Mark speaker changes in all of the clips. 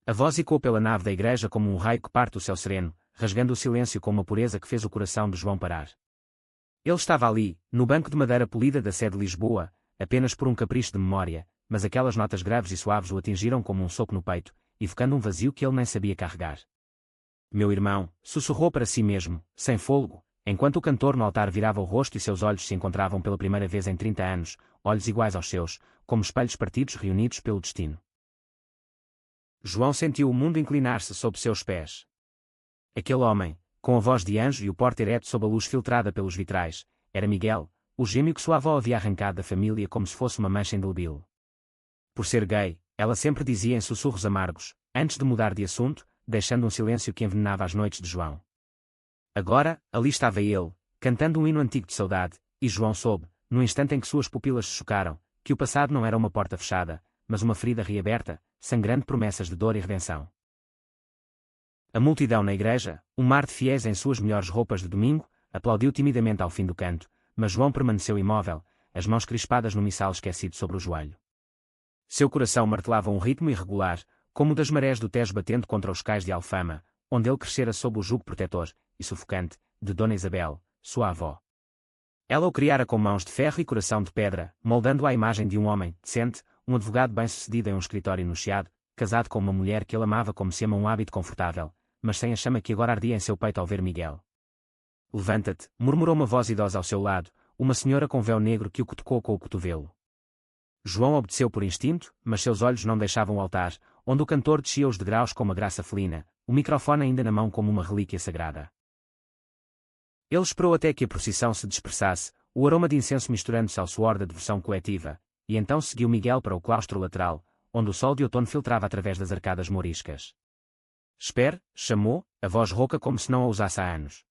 Speaker 1: A voz ecoou pela nave da igreja como um raio que parte o céu sereno, rasgando o silêncio com uma pureza que fez o coração de João parar. Ele estava ali, no banco de madeira polida da sede de Lisboa, apenas por um capricho de memória, mas aquelas notas graves e suaves o atingiram como um soco no peito, evocando um vazio que ele nem sabia carregar. Meu irmão, sussurrou para si mesmo, sem fôlego, enquanto o cantor no altar virava o rosto e seus olhos se encontravam pela primeira vez em 30 anos, olhos iguais aos seus, como espelhos partidos reunidos pelo destino. João sentiu o mundo inclinar-se sob seus pés. Aquele homem, com a voz de anjo e o porte ereto sob a luz filtrada pelos vitrais, era Miguel, o gêmeo que sua avó havia arrancado da família como se fosse uma mancha indelével. Por ser gay, ela sempre dizia em sussurros amargos, antes de mudar de assunto, deixando um silêncio que envenenava as noites de João. Agora, ali estava ele, cantando um hino antigo de saudade, e João soube, no instante em que suas pupilas se chocaram, que o passado não era uma porta fechada, mas uma ferida reaberta, sangrando promessas de dor e redenção. A multidão na igreja, um mar de fiéis em suas melhores roupas de domingo, aplaudiu timidamente ao fim do canto, mas João permaneceu imóvel, as mãos crispadas no missal esquecido sobre o joelho. Seu coração martelava um ritmo irregular, como o das marés do Tejo batendo contra os cais de Alfama, onde ele crescera sob o jugo protetor e sufocante de Dona Isabel, sua avó. Ela o criara com mãos de ferro e coração de pedra, moldando-o à imagem de um homem decente, um advogado bem-sucedido em um escritório no Chiado, casado com uma mulher que ele amava como se ama um hábito confortável, mas sem a chama que agora ardia em seu peito ao ver Miguel. Levanta-te, murmurou uma voz idosa ao seu lado, uma senhora com véu negro que o cutucou com o cotovelo. João obedeceu por instinto, mas seus olhos não deixavam o altar, onde o cantor descia os degraus com uma graça felina, o microfone ainda na mão como uma relíquia sagrada. Ele esperou até que a procissão se dispersasse, o aroma de incenso misturando-se ao suor da devoção coletiva, e então seguiu Miguel para o claustro lateral, onde o sol de outono filtrava através das arcadas mouriscas. Espere, chamou, a voz rouca como se não a usasse há anos.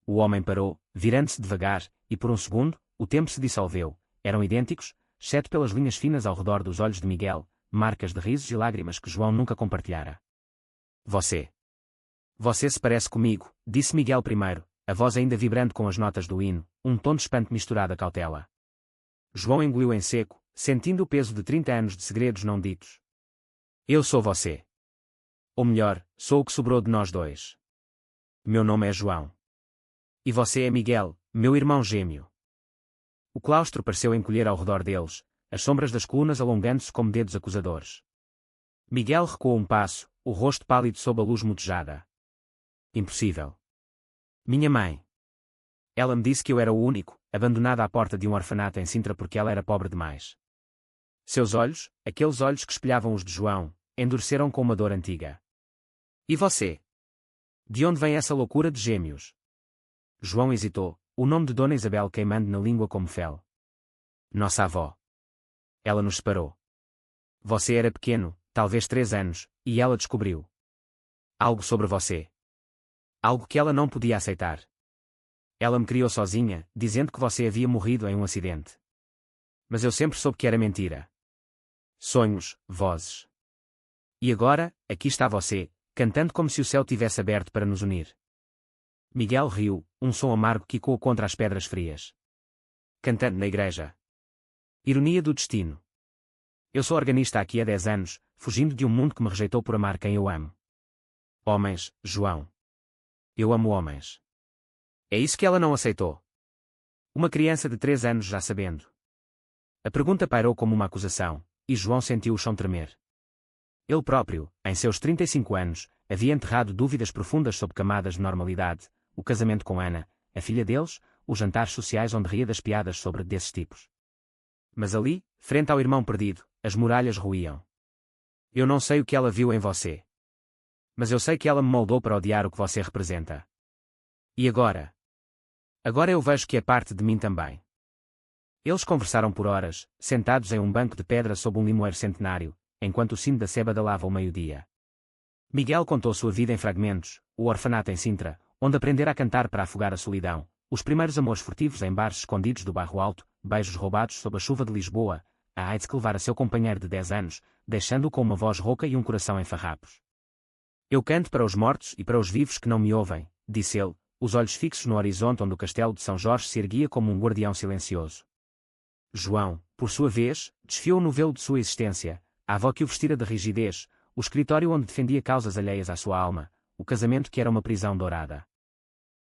Speaker 1: O homem parou, virando-se devagar, e por um segundo, o tempo se dissolveu. Eram idênticos, exceto pelas linhas finas ao redor dos olhos de Miguel, marcas de risos e lágrimas que João nunca compartilhara. Você se parece comigo, disse Miguel primeiro, a voz ainda vibrando com as notas do hino, um tom de espanto misturado a cautela. João engoliu em seco, sentindo o peso de 30 anos de segredos não ditos. Eu sou você. Ou melhor, sou o que sobrou de nós dois. Meu nome é João. E você é Miguel, meu irmão gêmeo. O claustro pareceu encolher ao redor deles, as sombras das colunas alongando-se como dedos acusadores. Miguel recuou um passo, o rosto pálido sob a luz motejada. Impossível. Minha mãe. Ela me disse que eu era o único, abandonado à porta de um orfanato em Sintra porque ela era pobre demais. Seus olhos, aqueles olhos que espelhavam os de João, endureceram com uma dor antiga. E você? De onde vem essa loucura de gêmeos? João hesitou, o nome de Dona Isabel queimando na língua como fel. Nossa avó. Ela nos separou. Você era pequeno, talvez 3 anos, e ela descobriu algo sobre você. Algo que ela não podia aceitar. Ela me criou sozinha, dizendo que você havia morrido em um acidente. Mas eu sempre soube que era mentira. Sonhos, vozes. E agora, aqui está você, cantando como se o céu tivesse aberto para nos unir. Miguel riu, um som amargo que ecoou contra as pedras frias. Cantando na igreja. Ironia do destino. Eu sou organista aqui há 10 anos, fugindo de um mundo que me rejeitou por amar quem eu amo. Homens, João. Eu amo homens. É isso que ela não aceitou. Uma criança de 3 anos já sabendo. A pergunta pairou como uma acusação, e João sentiu o chão tremer. Ele próprio, em seus 35 anos, havia enterrado dúvidas profundas sobre camadas de normalidade, o casamento com Ana, a filha deles, os jantares sociais onde ria das piadas sobre desses tipos. Mas ali, frente ao irmão perdido, as muralhas ruíam. Eu não sei o que ela viu em você. Mas eu sei que ela me moldou para odiar o que você representa. E agora? Agora eu vejo que é parte de mim também. Eles conversaram por horas, sentados em um banco de pedra sob um limoeiro centenário, enquanto o sino da seba dalava o meio-dia. Miguel contou sua vida em fragmentos, o orfanato em Sintra, onde aprendera a cantar para afogar a solidão, os primeiros amores furtivos em bares escondidos do bairro alto, beijos roubados sob a chuva de Lisboa, a AIDS que levara seu companheiro de 10 anos, deixando-o com uma voz rouca e um coração em farrapos. Eu canto para os mortos e para os vivos que não me ouvem, disse ele, os olhos fixos no horizonte onde o castelo de São Jorge se erguia como um guardião silencioso. João, por sua vez, desfiou o novelo de sua existência, a avó que o vestira de rigidez, o escritório onde defendia causas alheias à sua alma, o casamento que era uma prisão dourada.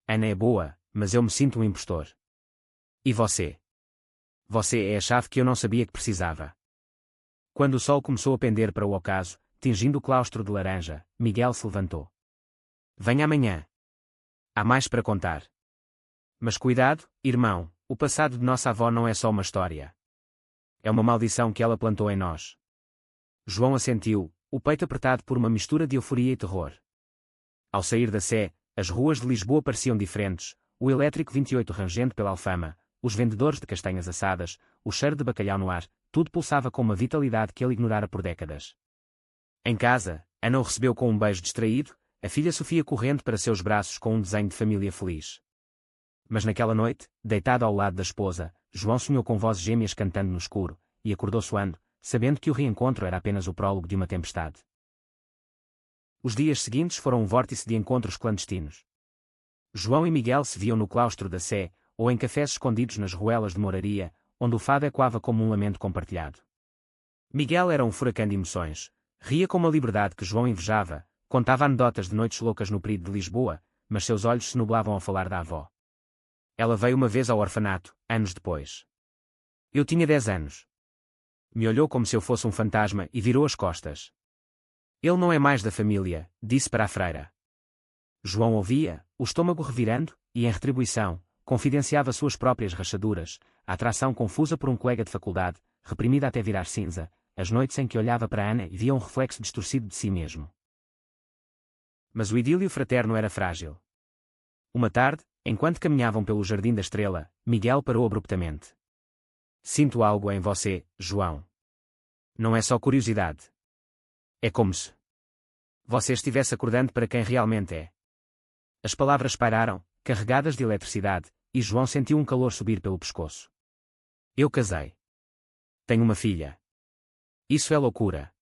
Speaker 1: Ana é boa, mas eu me sinto um impostor. E você? Você é a chave que eu não sabia que precisava. Quando o sol começou a pender para o ocaso, tingindo o claustro de laranja, Miguel se levantou. Venha amanhã. Há mais para contar. Mas cuidado, irmão, o passado de nossa avó não é só uma história. É uma maldição que ela plantou em nós. João assentiu, o peito apertado por uma mistura de euforia e terror. Ao sair da Sé, as ruas de Lisboa pareciam diferentes, o elétrico 28 rangendo pela Alfama, os vendedores de castanhas assadas, o cheiro de bacalhau no ar, tudo pulsava com uma vitalidade que ele ignorara por décadas. Em casa, Ana o recebeu com um beijo distraído, a filha Sofia correndo para seus braços com um desenho de família feliz. Mas naquela noite, deitado ao lado da esposa, João sonhou com vozes gêmeas cantando no escuro, e acordou suando, sabendo que o reencontro era apenas o prólogo de uma tempestade. Os dias seguintes foram um vórtice de encontros clandestinos. João e Miguel se viam no claustro da Sé, ou em cafés escondidos nas ruelas de Moraria, onde o fado ecoava como um lamento compartilhado. Miguel era um furacão de emoções, ria com uma liberdade que João invejava, contava anedotas de noites loucas no Pride de Lisboa, mas seus olhos se nublavam ao falar da avó. Ela veio uma vez ao orfanato, anos depois. Eu tinha 10 anos. Me olhou como se eu fosse um fantasma e virou as costas. Ele não é mais da família, disse para a freira. João ouvia, o estômago revirando, e em retribuição, confidenciava suas próprias rachaduras, a atração confusa por um colega de faculdade, reprimida até virar cinza, as noites em que olhava para Ana e via um reflexo distorcido de si mesmo. Mas o idílio fraterno era frágil. Uma tarde, enquanto caminhavam pelo Jardim da Estrela, Miguel parou abruptamente. Sinto algo em você, João. Não é só curiosidade. É como se você estivesse acordando para quem realmente é. As palavras pairaram, carregadas de eletricidade, e João sentiu um calor subir pelo pescoço. Eu casei. Tenho uma filha. Isso é loucura.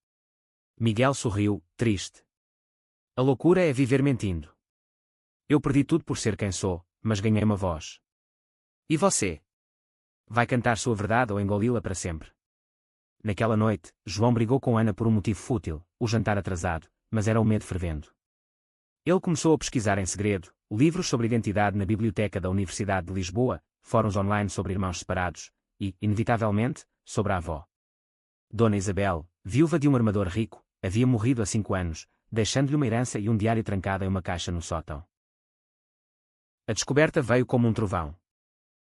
Speaker 1: Miguel sorriu, triste. A loucura é viver mentindo. Eu perdi tudo por ser quem sou, mas ganhei uma voz. E você? Vai cantar sua verdade ou engoli-la para sempre? Naquela noite, João brigou com Ana por um motivo fútil, o jantar atrasado, mas era o medo fervendo. Ele começou a pesquisar em segredo, livros sobre identidade na biblioteca da Universidade de Lisboa, fóruns online sobre irmãos separados, e, inevitavelmente, sobre a avó. Dona Isabel, viúva de um armador rico, havia morrido há 5 anos, deixando-lhe uma herança e um diário trancado em uma caixa no sótão. A descoberta veio como um trovão.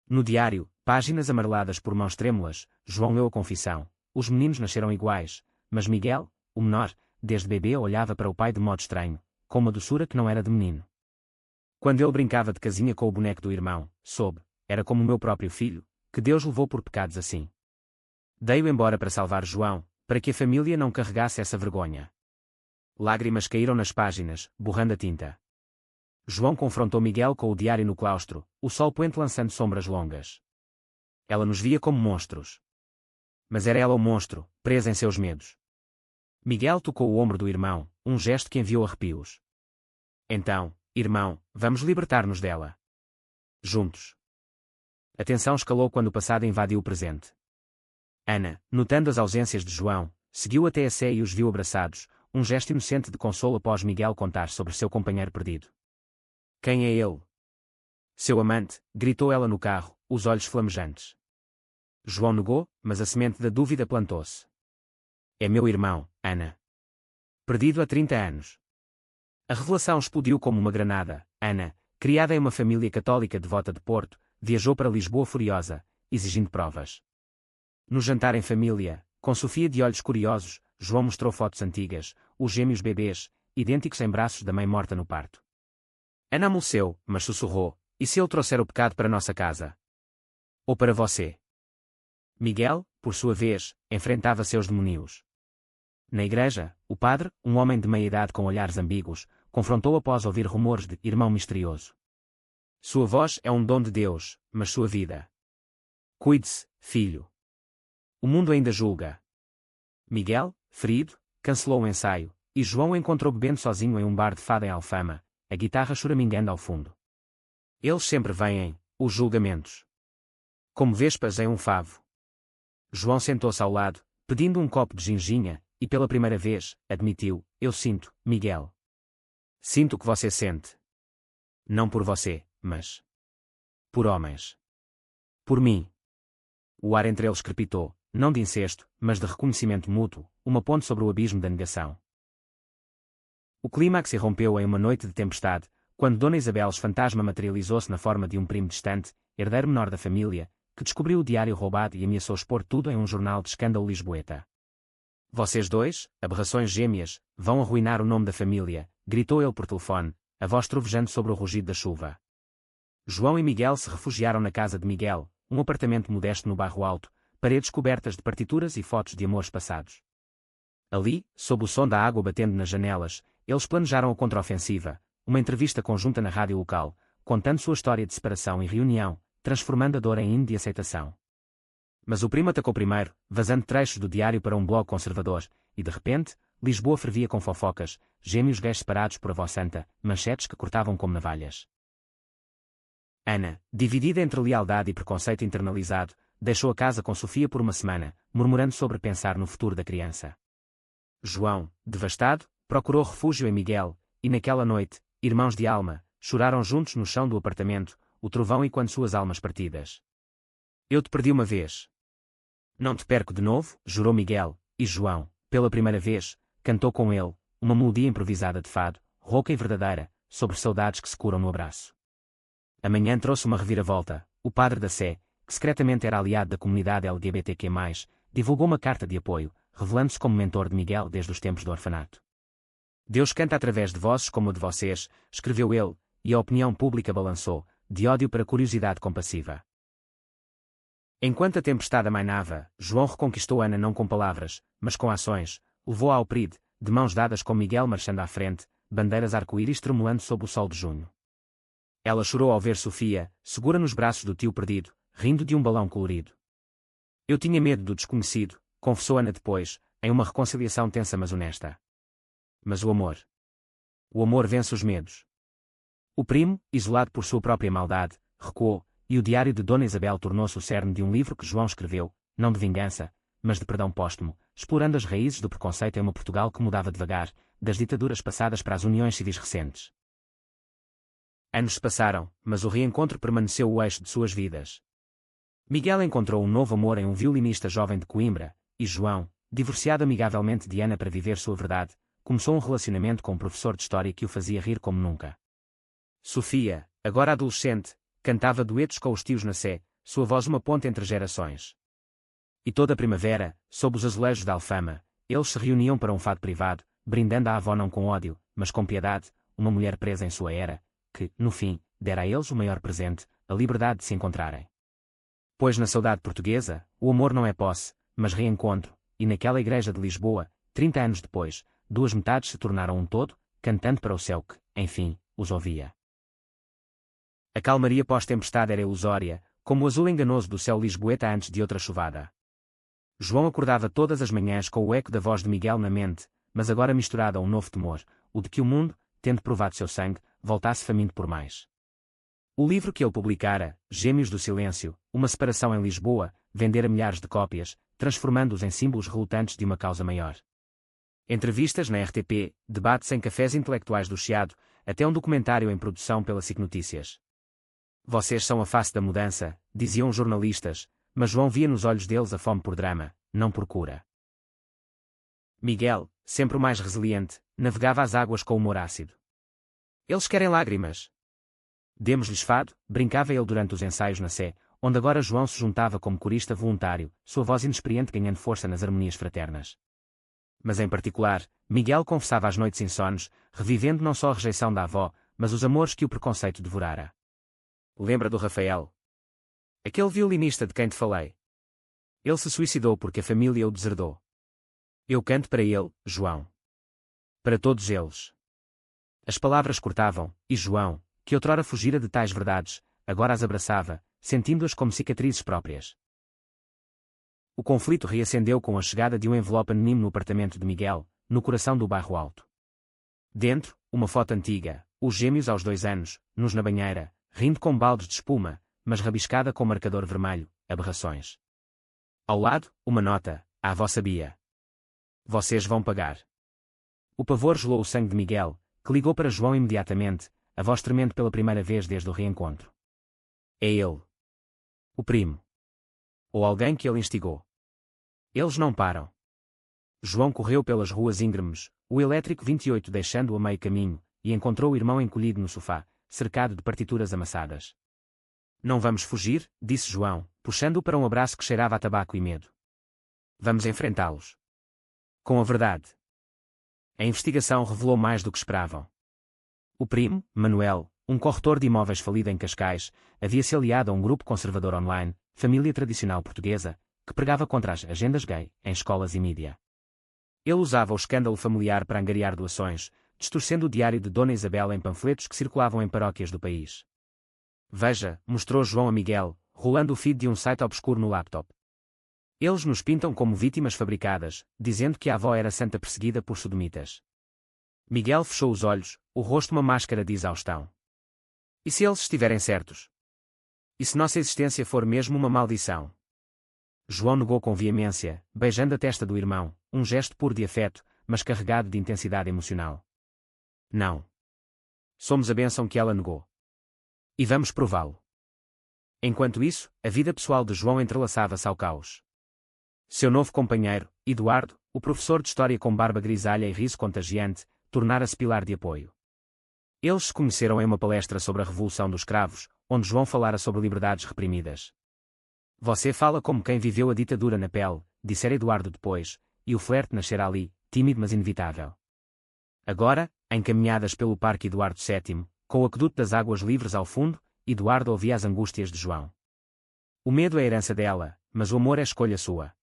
Speaker 1: No diário, páginas amareladas por mãos trêmulas, João leu a confissão. Os meninos nasceram iguais, mas Miguel, o menor, desde bebê olhava para o pai de modo estranho, com uma doçura que não era de menino. Quando ele brincava de casinha com o boneco do irmão, soube, era como o meu próprio filho, que Deus levou por pecados assim. Dei-o embora para salvar João, para que a família não carregasse essa vergonha. Lágrimas caíram nas páginas, borrando a tinta. João confrontou Miguel com o diário no claustro, o sol poente lançando sombras longas. Ela nos via como monstros. Mas era ela o monstro, presa em seus medos. Miguel tocou o ombro do irmão, um gesto que enviou arrepios. Então, irmão, vamos libertar-nos dela. Juntos. A tensão escalou quando o passado invadiu o presente. Ana, notando as ausências de João, seguiu até a Sé e os viu abraçados, um gesto inocente de consolo após Miguel contar sobre seu companheiro perdido. Quem é ele? Seu amante, gritou ela no carro, os olhos flamejantes. João negou, mas a semente da dúvida plantou-se. É meu irmão, Ana. Perdido há 30 anos. A revelação explodiu como uma granada. Ana, criada em uma família católica devota de Porto, viajou para Lisboa furiosa, exigindo provas. No jantar em família, com Sofia de olhos curiosos, João mostrou fotos antigas, os gêmeos bebês, idênticos em braços da mãe morta no parto. Ana amoleceu, mas sussurrou, e se ele trouxer o pecado para nossa casa? Ou para você? Miguel, por sua vez, enfrentava seus demônios. Na igreja, o padre, um homem de meia-idade com olhares ambíguos, confrontou após ouvir rumores de irmão misterioso. Sua voz é um dom de Deus, mas sua vida. Cuide-se, filho. O mundo ainda julga. Miguel, ferido, cancelou o ensaio, e João o encontrou bebendo sozinho em um bar de fado em Alfama, a guitarra choramingando ao fundo. Eles sempre vêm, os julgamentos. Como vespas em um favo. João sentou-se ao lado, pedindo um copo de ginginha, e pela primeira vez, admitiu: eu sinto, Miguel. Sinto o que você sente. Não por você, mas por homens. Por mim. O ar entre eles crepitou, não de incesto, mas de reconhecimento mútuo, uma ponte sobre o abismo da negação. O clímax irrompeu em uma noite de tempestade, quando Dona Isabeles fantasma materializou-se na forma de um primo distante, herdeiro menor da família, que descobriu o diário roubado e ameaçou expor tudo em um jornal de escândalo lisboeta. Vocês dois, aberrações gêmeas, vão arruinar o nome da família, gritou ele por telefone, a voz trovejando sobre o rugido da chuva. João e Miguel se refugiaram na casa de Miguel, um apartamento modesto no bairro Alto, paredes cobertas de partituras e fotos de amores passados. Ali, sob o som da água batendo nas janelas, eles planejaram a contraofensiva, uma entrevista conjunta na rádio local, contando sua história de separação e reunião, transformando a dor em hino de aceitação. Mas o primo atacou primeiro, vazando trechos do diário para um blog conservador, e de repente, Lisboa fervia com fofocas, gêmeos gays separados por avó santa, manchetes que cortavam como navalhas. Ana, dividida entre lealdade e preconceito internalizado, deixou a casa com Sofia por uma semana, murmurando sobre pensar no futuro da criança. João, devastado, procurou refúgio em Miguel, e naquela noite, irmãos de alma, choraram juntos no chão do apartamento, o trovão enquanto suas almas partidas. Eu te perdi uma vez. Não te perco de novo, jurou Miguel, e João, pela primeira vez, cantou com ele, uma melodia improvisada de fado, rouca e verdadeira, sobre saudades que se curam no abraço. Amanhã trouxe uma reviravolta. O padre da Sé, que secretamente era aliado da comunidade LGBTQ+, divulgou uma carta de apoio, revelando-se como mentor de Miguel desde os tempos do orfanato. Deus canta através de vozes como a de vocês, escreveu ele, e a opinião pública balançou, de ódio para curiosidade compassiva. Enquanto a tempestade amainava, João reconquistou Ana não com palavras, mas com ações, levou-a ao PRID, de mãos dadas com Miguel marchando à frente, bandeiras arco-íris tremulando sob o sol de junho. Ela chorou ao ver Sofia, segura nos braços do tio perdido, rindo de um balão colorido. Eu tinha medo do desconhecido, confessou Ana depois, em uma reconciliação tensa mas honesta. Mas o amor. O amor vence os medos. O primo, isolado por sua própria maldade, recuou, e o diário de Dona Isabel tornou-se o cerne de um livro que João escreveu, não de vingança, mas de perdão póstumo, explorando as raízes do preconceito em uma Portugal que mudava devagar, das ditaduras passadas para as uniões civis recentes. Anos se passaram, mas o reencontro permaneceu o eixo de suas vidas. Miguel encontrou um novo amor em um violinista jovem de Coimbra, e João, divorciado amigavelmente de Ana para viver sua verdade, começou um relacionamento com um professor de história que o fazia rir como nunca. Sofia, agora adolescente, cantava duetos com os tios na Sé, sua voz uma ponte entre gerações. E toda a primavera, sob os azulejos da Alfama, eles se reuniam para um fado privado, brindando a avó não com ódio, mas com piedade, uma mulher presa em sua era, que, no fim, dera a eles o maior presente, a liberdade de se encontrarem. Pois na saudade portuguesa, o amor não é posse, mas reencontro, e naquela igreja de Lisboa, 30 anos depois, duas metades se tornaram um todo, cantando para o céu que, enfim, os ouvia. A calmaria pós-tempestade era ilusória, como o azul enganoso do céu lisboeta antes de outra chuvada. João acordava todas as manhãs com o eco da voz de Miguel na mente, mas agora misturado a um novo temor, o de que o mundo, tendo provado seu sangue, voltasse faminto por mais. O livro que ele publicara, Gêmeos do Silêncio, uma separação em Lisboa, vendera milhares de cópias, transformando-os em símbolos relutantes de uma causa maior. Entrevistas na RTP, debates em cafés intelectuais do Chiado, até um documentário em produção pela SIC Notícias. Vocês são a face da mudança, diziam os jornalistas, mas João via nos olhos deles a fome por drama, não por cura. Miguel, sempre o mais resiliente, navegava as águas com humor ácido. Eles querem lágrimas. Demos-lhes fado, brincava ele durante os ensaios na Sé, onde agora João se juntava como corista voluntário, sua voz inexperiente ganhando força nas harmonias fraternas. Mas em particular, Miguel confessava as noites insones, revivendo não só a rejeição da avó, mas os amores que o preconceito devorara. Lembra do Rafael? Aquele violinista de quem te falei. Ele se suicidou porque a família o deserdou. Eu canto para ele, João. Para todos eles. As palavras cortavam, e João, que outrora fugira de tais verdades, agora as abraçava, sentindo-as como cicatrizes próprias. O conflito reacendeu com a chegada de um envelope anónimo no apartamento de Miguel, no coração do bairro Alto. Dentro, uma foto antiga, os gêmeos aos 2 anos, nus na banheira, rindo com baldes de espuma, mas rabiscada com marcador vermelho, aberrações. Ao lado, uma nota, a avó sabia. Vocês vão pagar. O pavor gelou o sangue de Miguel, que ligou para João imediatamente, a voz tremendo pela primeira vez desde o reencontro. É ele. O primo. Ou alguém que ele instigou. Eles não param. João correu pelas ruas íngremes, o elétrico 28 deixando-o a meio caminho, e encontrou o irmão encolhido no sofá, cercado de partituras amassadas. Não vamos fugir, disse João, puxando-o para um abraço que cheirava a tabaco e medo. Vamos enfrentá-los. Com a verdade. A investigação revelou mais do que esperavam. O primo, Manuel, um corretor de imóveis falido em Cascais, havia-se aliado a um grupo conservador online, família tradicional portuguesa, que pregava contra as agendas gay, em escolas e mídia. Ele usava o escândalo familiar para angariar doações, distorcendo o diário de Dona Isabel em panfletos que circulavam em paróquias do país. Veja, mostrou João a Miguel, rolando o feed de um site obscuro no laptop. Eles nos pintam como vítimas fabricadas, dizendo que a avó era santa perseguida por sodomitas. Miguel fechou os olhos, o rosto uma máscara de exaustão. E se eles estiverem certos? E se nossa existência for mesmo uma maldição? João negou com veemência, beijando a testa do irmão, um gesto puro de afeto, mas carregado de intensidade emocional. Não. Somos a bênção que ela negou. E vamos prová-lo. Enquanto isso, a vida pessoal de João entrelaçava-se ao caos. Seu novo companheiro, Eduardo, o professor de história com barba grisalha e riso contagiante, tornara-se pilar de apoio. Eles se conheceram em uma palestra sobre a Revolução dos Cravos, onde João falara sobre liberdades reprimidas. Você fala como quem viveu a ditadura na pele, dissera Eduardo depois, e o flerte nascerá ali, tímido mas inevitável. Agora, encaminhadas pelo Parque Eduardo VII, com o aqueduto das águas livres ao fundo, Eduardo ouvia as angústias de João. O medo é herança dela, mas o amor é escolha sua.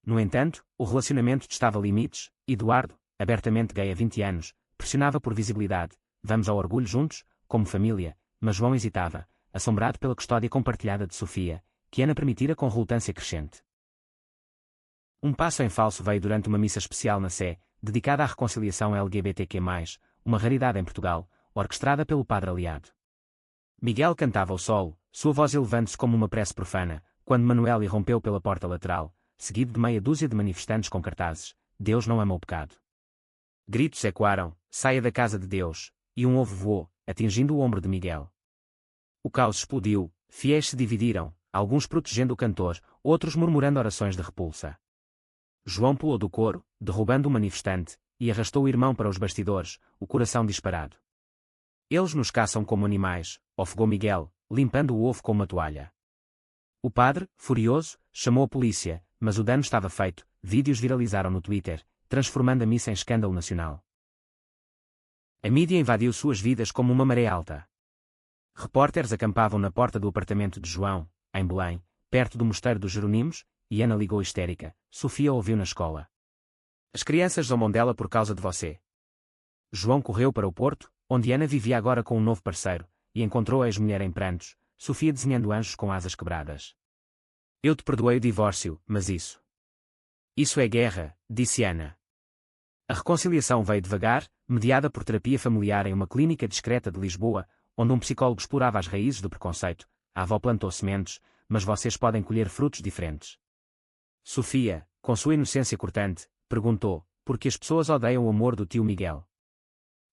Speaker 1: No entanto, o relacionamento testava limites. Eduardo, abertamente gay há 20 anos, pressionava por visibilidade, vamos ao orgulho juntos, como família, mas João hesitava, assombrado pela custódia compartilhada de Sofia, que Ana permitira com relutância crescente. Um passo em falso veio durante uma missa especial na Sé, dedicada à reconciliação LGBTQ+, uma raridade em Portugal, orquestrada pelo padre aliado. Miguel cantava o solo, sua voz elevando-se como uma prece profana, quando Manuel irrompeu pela porta lateral, seguido de meia dúzia de manifestantes com cartazes: Deus não ama o pecado. Gritos ecoaram: saia da casa de Deus, e um ovo voou, atingindo o ombro de Miguel. O caos explodiu, fiéis se dividiram, alguns protegendo o cantor, outros murmurando orações de repulsa. João pulou do coro, derrubando o manifestante, e arrastou o irmão para os bastidores, o coração disparado. Eles nos caçam como animais, ofegou Miguel, limpando o ovo com uma toalha. O padre, furioso, chamou a polícia, mas o dano estava feito. Vídeos viralizaram no Twitter, transformando a missa em escândalo nacional. A mídia invadiu suas vidas como uma maré alta. Repórteres acampavam na porta do apartamento de João, em Belém, perto do Mosteiro dos Jerónimos, e Ana ligou histérica: Sofia ouviu na escola. As crianças zombam dela por causa de você. João correu para o Porto, onde Ana vivia agora com um novo parceiro, e encontrou a ex-mulher em prantos, Sofia desenhando anjos com asas quebradas. Eu te perdoei o divórcio, mas isso. Isso é guerra, disse Ana. A reconciliação veio devagar, mediada por terapia familiar em uma clínica discreta de Lisboa, onde um psicólogo explorava as raízes do preconceito. A avó plantou sementes, mas vocês podem colher frutos diferentes. Sofia, com sua inocência cortante, perguntou: por que as pessoas odeiam o amor do tio Miguel?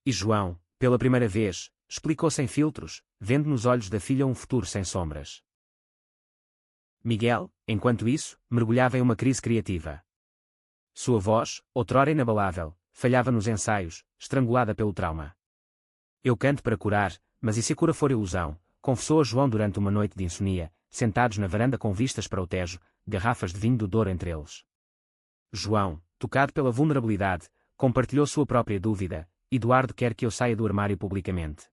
Speaker 1: E João, pela primeira vez, explicou sem filtros, vendo nos olhos da filha um futuro sem sombras. Miguel, enquanto isso, mergulhava em uma crise criativa. Sua voz, outrora inabalável, falhava nos ensaios, estrangulada pelo trauma. Eu canto para curar, mas e se a cura for ilusão? Confessou a João durante uma noite de insomnia, sentados na varanda com vistas para o Tejo, garrafas de vinho do Douro entre eles. João, tocado pela vulnerabilidade, compartilhou sua própria dúvida: Eduardo quer que eu saia do armário publicamente.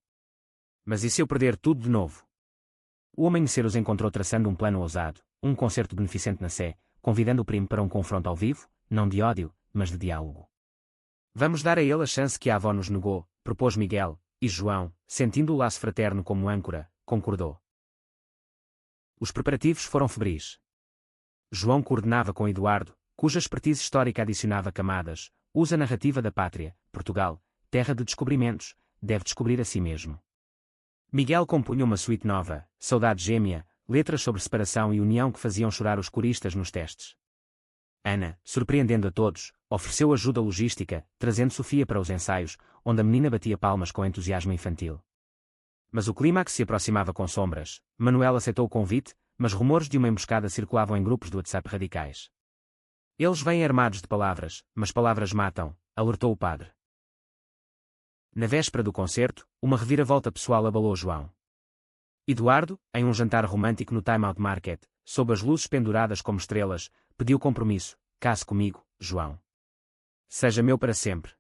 Speaker 1: Mas e se eu perder tudo de novo? O amanhecer os encontrou traçando um plano ousado, um concerto beneficente na Sé, convidando o primo para um confronto ao vivo, não de ódio, mas de diálogo. Vamos dar a ele a chance que a avó nos negou, propôs Miguel, e João, sentindo o laço fraterno como âncora, concordou. Os preparativos foram febris. João coordenava com Eduardo, cuja expertise histórica adicionava camadas: usa a narrativa da pátria, Portugal, terra de descobrimentos, deve descobrir a si mesmo. Miguel compunha uma suíte nova, Saudade Gêmea, letras sobre separação e união que faziam chorar os coristas nos testes. Ana, surpreendendo a todos, ofereceu ajuda logística, trazendo Sofia para os ensaios, onde a menina batia palmas com entusiasmo infantil. Mas o clímax se aproximava com sombras. Manuel aceitou o convite, mas rumores de uma emboscada circulavam em grupos do WhatsApp radicais. Eles vêm armados de palavras, mas palavras matam, alertou o padre. Na véspera do concerto, uma reviravolta pessoal abalou João. Eduardo, em um jantar romântico no Time Out Market, sob as luzes penduradas como estrelas, pediu compromisso: case comigo, João. Seja meu para sempre.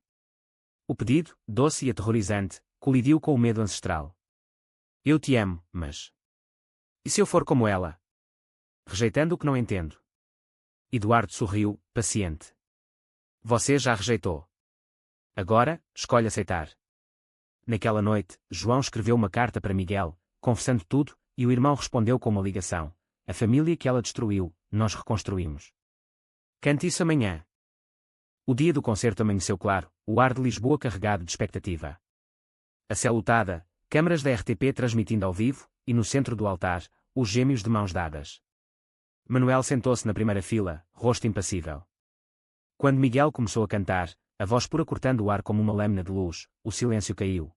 Speaker 1: O pedido, doce e aterrorizante, colidiu com o medo ancestral. Eu te amo, mas... E se eu for como ela? Rejeitando o que não entendo. Eduardo sorriu, paciente. Você já rejeitou. Agora, escolhe aceitar. Naquela noite, João escreveu uma carta para Miguel, confessando tudo, e o irmão respondeu com uma ligação: a família que ela destruiu, nós reconstruímos. Cante isso amanhã. O dia do concerto amanheceu claro, o ar de Lisboa carregado de expectativa. A céu lotada, câmaras da RTP transmitindo ao vivo, e no centro do altar, os gêmeos de mãos dadas. Manuel sentou-se na primeira fila, rosto impassível. Quando Miguel começou a cantar, a voz pura cortando o ar como uma lâmina de luz, o silêncio caiu.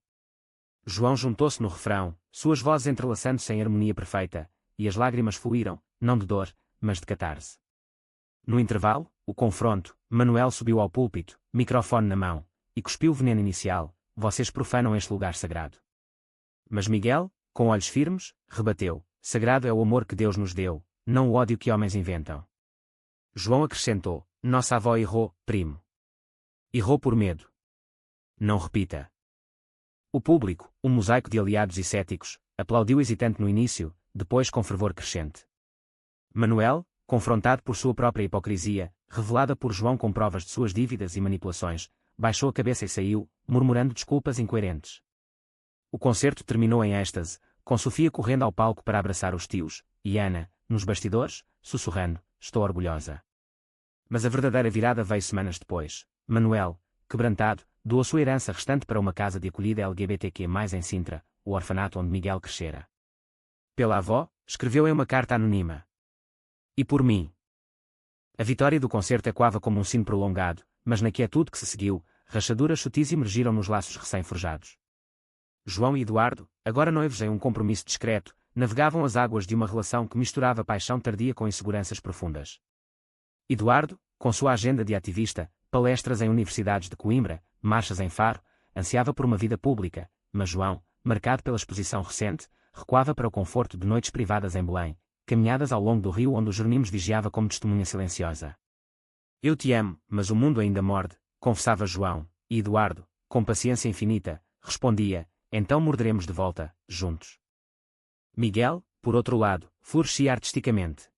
Speaker 1: João juntou-se no refrão, suas vozes entrelaçando-se em harmonia perfeita, e as lágrimas fluíram, não de dor, mas de catarse. No intervalo, o confronto, Manuel subiu ao púlpito, microfone na mão, e cuspiu o veneno inicial: vocês profanam este lugar sagrado. Mas Miguel, com olhos firmes, rebateu: sagrado é o amor que Deus nos deu, não o ódio que homens inventam. João acrescentou: nossa avó errou, primo. Errou por medo. Não repita. O público, um mosaico de aliados e céticos, aplaudiu hesitante no início, depois com fervor crescente. Manuel, confrontado por sua própria hipocrisia, revelada por João com provas de suas dívidas e manipulações, baixou a cabeça e saiu, murmurando desculpas incoerentes. O concerto terminou em êxtase, com Sofia correndo ao palco para abraçar os tios, e Ana, nos bastidores, sussurrando: estou orgulhosa. Mas a verdadeira virada veio semanas depois. Manuel, quebrantado, doou sua herança restante para uma casa de acolhida LGBTQ+, em Sintra, o orfanato onde Miguel crescera. Pela avó, escreveu em uma carta anônima: e por mim. A vitória do concerto ecoava como um sino prolongado, mas na quietude que se seguiu, rachaduras sutis emergiram nos laços recém-forjados. João e Eduardo, agora noivos em um compromisso discreto, navegavam as águas de uma relação que misturava paixão tardia com inseguranças profundas. Eduardo, com sua agenda de ativista, palestras em universidades de Coimbra, marchas em Faro, ansiava por uma vida pública, mas João, marcado pela exposição recente, recuava para o conforto de noites privadas em Belém, caminhadas ao longo do rio onde os Jerónimos vigiava como testemunha silenciosa. Eu te amo, mas o mundo ainda morde, confessava João, e Eduardo, com paciência infinita, respondia: então morderemos de volta, juntos. Miguel, por outro lado, florescia artisticamente.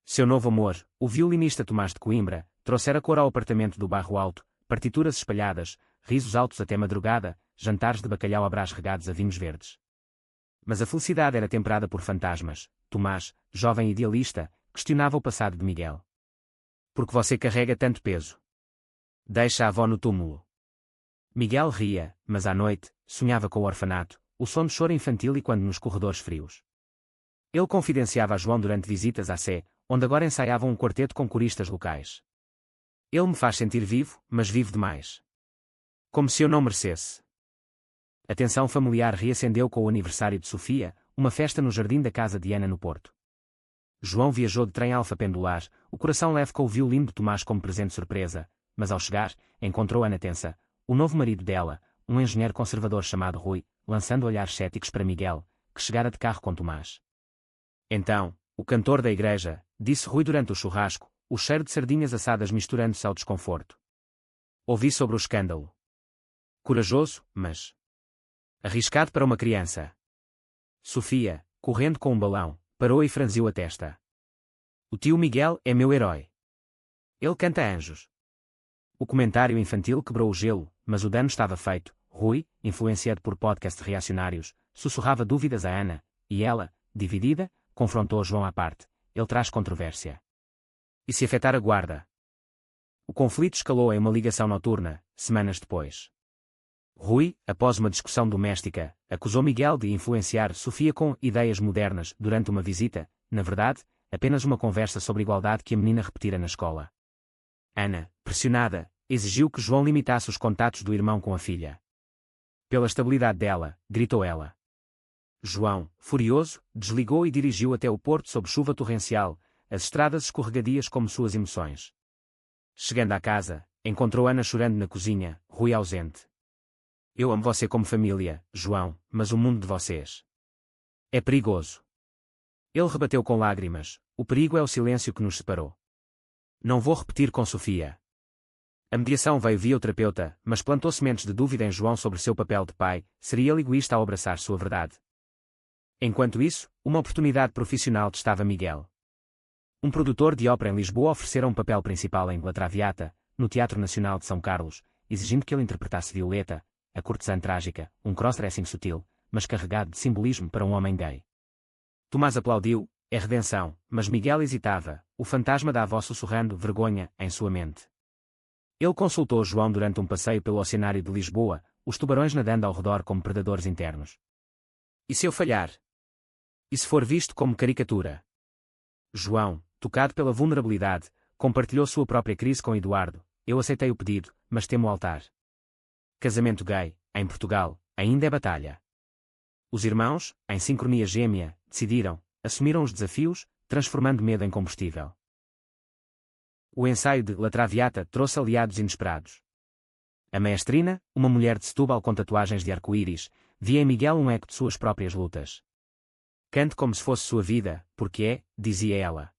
Speaker 1: Seu novo amor, o violinista Tomás de Coimbra, trouxera cor ao apartamento do Bairro Alto, partituras espalhadas, risos altos até madrugada, jantares de bacalhau à brás regados a vinhos verdes. Mas a felicidade era temperada por fantasmas. Tomás, jovem idealista, questionava o passado de Miguel. Por que você carrega tanto peso? Deixa a avó no túmulo. Miguel ria, mas à noite, sonhava com o orfanato, o som de choro infantil e quando nos corredores frios. Ele confidenciava a João durante visitas à Sé, onde agora ensaiavam um quarteto com coristas locais. Ele me faz sentir vivo, mas vivo demais. Como se eu não merecesse. A tensão familiar reacendeu com o aniversário de Sofia, uma festa no jardim da casa de Ana no Porto. João viajou de trem alfa pendular, o coração leve com o violino de Tomás como presente surpresa, mas ao chegar, encontrou Ana tensa, o novo marido dela, um engenheiro conservador chamado Rui, lançando olhares céticos para Miguel, que chegara de carro com Tomás. Então, o cantor da igreja, disse Rui durante o churrasco, o cheiro de sardinhas assadas misturando-se ao desconforto. Ouvi sobre o escândalo. Corajoso, mas... arriscado para uma criança. Sofia, correndo com um balão, parou e franziu a testa. O tio Miguel é meu herói. Ele canta anjos. O comentário infantil quebrou o gelo, mas o dano estava feito. Rui, influenciado por podcasts reacionários, sussurrava dúvidas a Ana, e ela, dividida, confrontou João à parte. Ele traz controvérsia. E se afetar a guarda? O conflito escalou em uma ligação noturna, semanas depois. Rui, após uma discussão doméstica, acusou Miguel de influenciar Sofia com ideias modernas durante uma visita, na verdade, apenas uma conversa sobre igualdade que a menina repetira na escola. Ana, pressionada, exigiu que João limitasse os contatos do irmão com a filha. Pela estabilidade dela, gritou ela. João, furioso, desligou e dirigiu até o porto sob chuva torrencial, as estradas escorregadias como suas emoções. Chegando à casa, encontrou Ana chorando na cozinha, Rui ausente. Eu amo você como família, João, mas o mundo de vocês é perigoso. Ele rebateu com lágrimas, o perigo é o silêncio que nos separou. Não vou repetir com Sofia. A mediação veio via o terapeuta, mas plantou sementes de dúvida em João sobre seu papel de pai, seria ele egoísta ao abraçar sua verdade. Enquanto isso, uma oportunidade profissional testava Miguel. Um produtor de ópera em Lisboa oferecera um papel principal em La Traviata, no Teatro Nacional de São Carlos, exigindo que ele interpretasse Violeta, a cortesã trágica, um crossdressing sutil, mas carregado de simbolismo para um homem gay. Tomás aplaudiu, é redenção, mas Miguel hesitava, o fantasma da avó sussurrando vergonha em sua mente. Ele consultou João durante um passeio pelo oceanário de Lisboa, os tubarões nadando ao redor como predadores internos. E se eu falhar? E se for visto como caricatura? João, tocado pela vulnerabilidade, compartilhou sua própria crise com Eduardo. Eu aceitei o pedido, mas temo o altar. Casamento gay, em Portugal, ainda é batalha. Os irmãos, em sincronia gêmea, decidiram, assumiram os desafios, transformando medo em combustível. O ensaio de La Traviata trouxe aliados inesperados. A maestrina, uma mulher de Setúbal com tatuagens de arco-íris, via em Miguel um eco de suas próprias lutas. Cante como se fosse sua vida, porque é, dizia ela.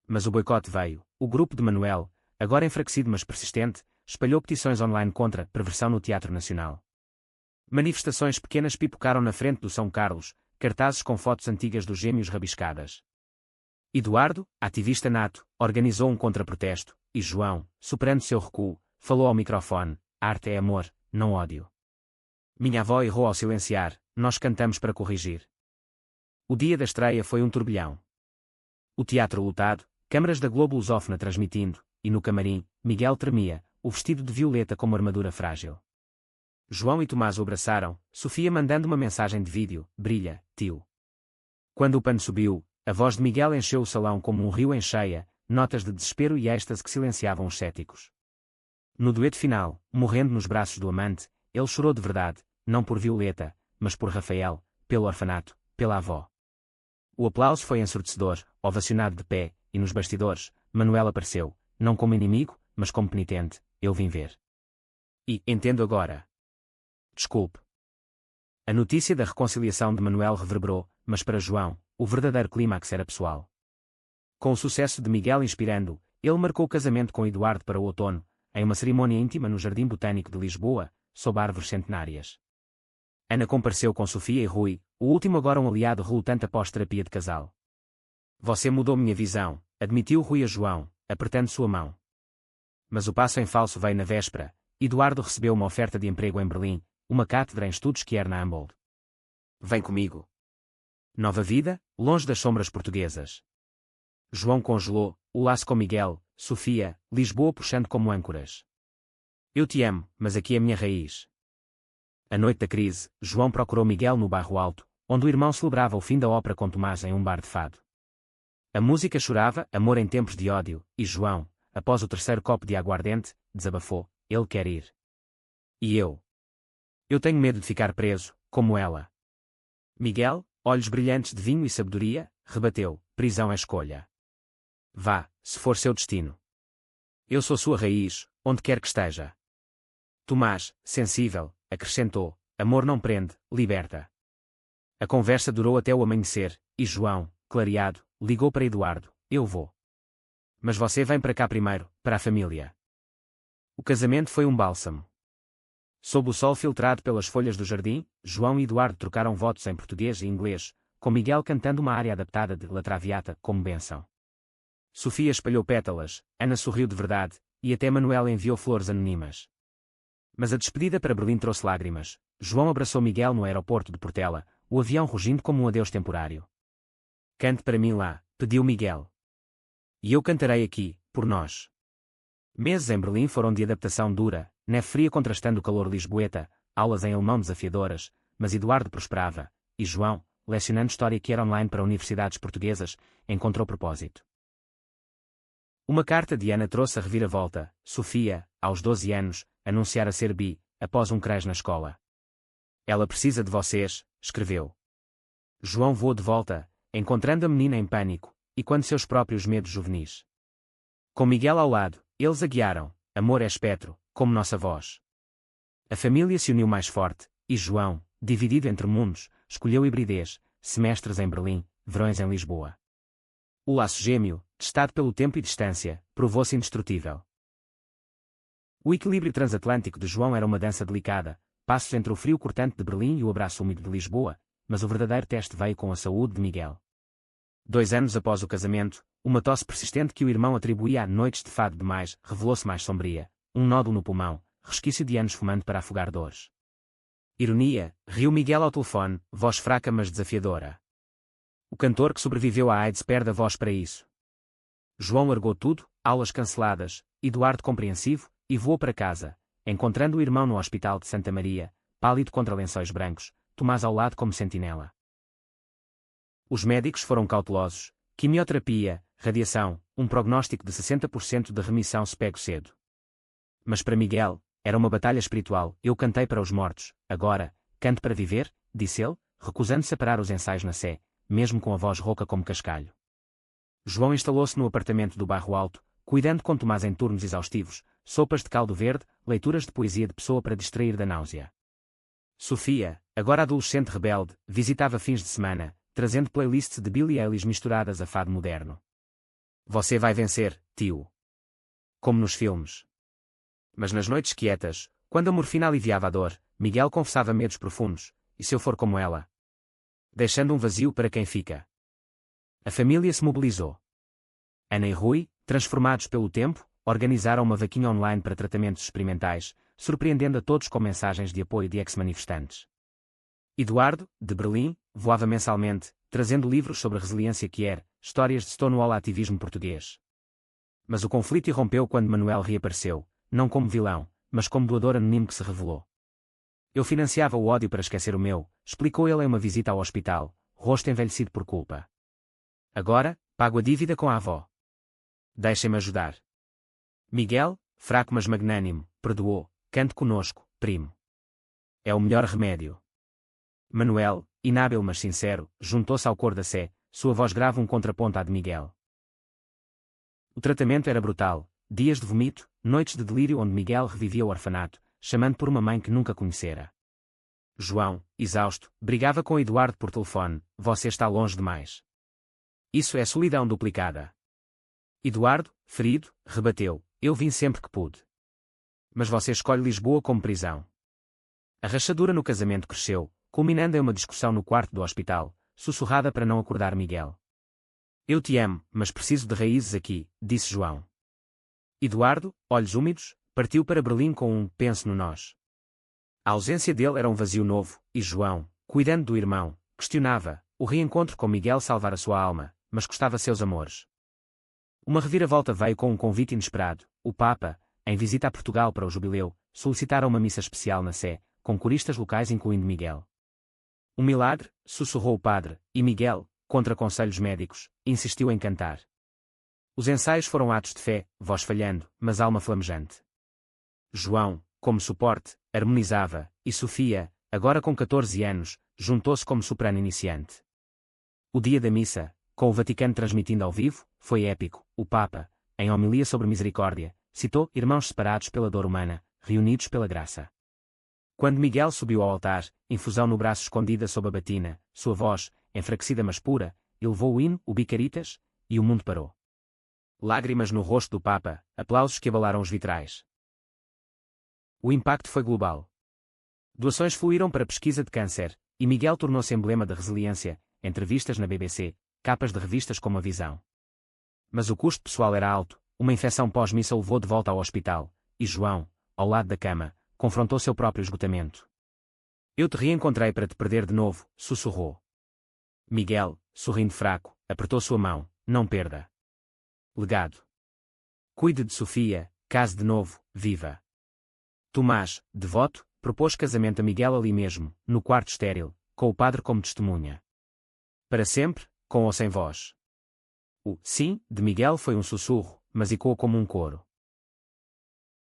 Speaker 1: Mas o boicote veio. O grupo de Manuel, agora enfraquecido mas persistente, espalhou petições online contra a perversão no Teatro Nacional. Manifestações pequenas pipocaram na frente do São Carlos, cartazes com fotos antigas dos gêmeos rabiscadas. Eduardo, ativista nato, organizou um contraprotesto, e João, superando seu recuo, falou ao microfone: arte é amor, não ódio. Minha avó errou ao silenciar, nós cantamos para corrigir. O dia da estreia foi um turbilhão. O teatro lotado, câmaras da Globo lusófona transmitindo, e no camarim, Miguel tremia, o vestido de violeta como armadura frágil. João e Tomás o abraçaram, Sofia mandando uma mensagem de vídeo: brilha, tio. Quando o pano subiu, a voz de Miguel encheu o salão como um rio em cheia, notas de desespero e êxtase que silenciavam os céticos. No dueto final, morrendo nos braços do amante, ele chorou de verdade, não por Violeta, mas por Rafael, pelo orfanato, pela avó. O aplauso foi ensurdecedor, ovacionado de pé, e nos bastidores, Manuel apareceu, não como inimigo, mas como penitente: eu vim ver. E, entendo agora. Desculpe. A notícia da reconciliação de Manuel reverberou, mas para João, o verdadeiro clímax era pessoal. Com o sucesso de Miguel inspirando, ele marcou o casamento com Eduardo para o outono, em uma cerimônia íntima no Jardim Botânico de Lisboa, sob árvores centenárias. Ana compareceu com Sofia e Rui, o último agora um aliado relutante após terapia de casal. Você mudou minha visão, admitiu Rui a João, apertando sua mão. Mas o passo em falso veio na véspera. Eduardo recebeu uma oferta de emprego em Berlim, uma cátedra em estudos que era na Humboldt. Vem comigo. Nova vida, longe das sombras portuguesas. João congelou, o laço com Miguel, Sofia, Lisboa puxando como âncoras. Eu te amo, mas aqui é a minha raiz. A noite da crise, João procurou Miguel no Bairro Alto, onde o irmão celebrava o fim da ópera com Tomás em um bar de fado. A música chorava, amor em tempos de ódio, e João, após o terceiro copo de aguardente, desabafou: ele quer ir. E eu? Eu tenho medo de ficar preso, como ela. Miguel, olhos brilhantes de vinho e sabedoria, rebateu: prisão é escolha. Vá, se for seu destino. Eu sou sua raiz, onde quer que esteja. Tomás, sensível, acrescentou: amor não prende, liberta. A conversa durou até o amanhecer, e João, clareado, ligou para Eduardo: eu vou. Mas você vem para cá primeiro, para a família. O casamento foi um bálsamo. Sob o sol filtrado pelas folhas do jardim, João e Eduardo trocaram votos em português e inglês, com Miguel cantando uma área adaptada de La Traviata como bênção. Sofia espalhou pétalas, Ana sorriu de verdade, e até Manuel enviou flores anônimas. Mas a despedida para Berlim trouxe lágrimas. João abraçou Miguel no aeroporto de Portela, o avião rugindo como um adeus temporário. Cante para mim lá, pediu Miguel. E eu cantarei aqui, por nós. Meses em Berlim foram de adaptação dura, neve fria contrastando o calor lisboeta, aulas em alemão desafiadoras, mas Eduardo prosperava, e João, lecionando história que era online para universidades portuguesas, encontrou propósito. Uma carta de Ana trouxe a reviravolta. Sofia, aos 12 anos, anunciara ser bi, após um crash na escola. Ela precisa de vocês, escreveu. João voou de volta, encontrando a menina em pânico, e quando seus próprios medos juvenis. Com Miguel ao lado, eles a guiaram. Amor é espectro, como nossa voz. A família se uniu mais forte, e João, dividido entre mundos, escolheu hibridez, semestres em Berlim, verões em Lisboa. O laço gêmeo, testado pelo tempo e distância, provou-se indestrutível. O equilíbrio transatlântico de João era uma dança delicada, passos entre o frio cortante de Berlim e o abraço úmido de Lisboa, mas o verdadeiro teste veio com a saúde de Miguel. 2 anos após o casamento, uma tosse persistente que o irmão atribuía a noites de fado demais revelou-se mais sombria, um nódulo no pulmão, resquício de anos fumando para afogar dores. Ironia, riu Miguel ao telefone, voz fraca mas desafiadora. O cantor que sobreviveu à AIDS perde a voz para isso. João largou tudo, aulas canceladas, Eduardo compreensivo, e voou para casa, encontrando o irmão no hospital de Santa Maria, pálido contra lençóis brancos, Tomás ao lado como sentinela. Os médicos foram cautelosos. Quimioterapia, radiação, um prognóstico de 60% de remissão se pego cedo. Mas para Miguel, era uma batalha espiritual. Eu cantei para os mortos, agora, canto para viver, disse ele, recusando-se a parar os ensaios na Sé, mesmo com a voz rouca como cascalho. João instalou-se no apartamento do Bairro Alto, cuidando com Tomás em turnos exaustivos, sopas de caldo verde, leituras de poesia de Pessoa para distrair da náusea. Sofia, agora adolescente rebelde, visitava fins de semana, trazendo playlists de Billie Eilish misturadas a fado moderno. Você vai vencer, tio. Como nos filmes. Mas nas noites quietas, quando a morfina aliviava a dor, Miguel confessava medos profundos, e se eu for como ela? Deixando um vazio para quem fica. A família se mobilizou. Ana e Rui, transformados pelo tempo, organizaram uma vaquinha online para tratamentos experimentais, surpreendendo a todos com mensagens de apoio de ex-manifestantes. Eduardo, de Berlim, voava mensalmente, trazendo livros sobre a resiliência que era, histórias de Stonewall ativismo português. Mas o conflito irrompeu quando Manuel reapareceu, não como vilão, mas como doador anônimo que se revelou. Eu financiava o ódio para esquecer o meu, explicou ele em uma visita ao hospital, rosto envelhecido por culpa. Agora, pago a dívida com a avó. Deixem-me ajudar. Miguel, fraco mas magnânimo, perdoou, cante conosco, primo. É o melhor remédio. Manuel, inábil mas sincero, juntou-se ao cor da Sé, sua voz grave um contraponto à de Miguel. O tratamento era brutal, dias de vomito, noites de delírio onde Miguel revivia o orfanato, chamando por uma mãe que nunca conhecera. João, exausto, brigava com Eduardo por telefone, você está longe demais. Isso é solidão duplicada. Eduardo, ferido, rebateu, eu vim sempre que pude. Mas você escolhe Lisboa como prisão. A rachadura no casamento cresceu, culminando em uma discussão no quarto do hospital, sussurrada para não acordar Miguel. Eu te amo, mas preciso de raízes aqui, disse João. Eduardo, olhos úmidos, partiu para Berlim com um penso no nós. A ausência dele era um vazio novo, e João, cuidando do irmão, questionava, o reencontro com Miguel salvara sua alma, mas custava seus amores. Uma reviravolta veio com um convite inesperado. O Papa, em visita a Portugal para o jubileu, solicitara uma missa especial na Sé, com coristas locais incluindo Miguel. Um milagre, sussurrou o padre, e Miguel, contra conselhos médicos, insistiu em cantar. Os ensaios foram atos de fé, voz falhando, mas alma flamejante. João, como suporte, harmonizava, e Sofia, agora com 14 anos, juntou-se como soprano iniciante. O dia da missa, com o Vaticano transmitindo ao vivo, foi épico. O Papa, em homilia sobre misericórdia, citou irmãos separados pela dor humana, reunidos pela graça. Quando Miguel subiu ao altar, infusão no braço escondida sob a batina, sua voz, enfraquecida mas pura, elevou o hino, o Bicaritas, e o mundo parou. Lágrimas no rosto do Papa, aplausos que abalaram os vitrais. O impacto foi global. Doações fluíram para pesquisa de câncer, e Miguel tornou-se emblema da resiliência, entrevistas na BBC, capas de revistas como A Visão. Mas o custo pessoal era alto, uma infecção pós-missa o levou de volta ao hospital, e João, ao lado da cama, confrontou seu próprio esgotamento. Eu te reencontrei para te perder de novo, sussurrou. Miguel, sorrindo fraco, apertou sua mão, não perda. Legado. Cuide de Sofia, case de novo, viva. Tomás, devoto, propôs casamento a Miguel ali mesmo, no quarto estéril, com o padre como testemunha. Para sempre, com ou sem voz. O sim de Miguel foi um sussurro, mas ecoou como um coro.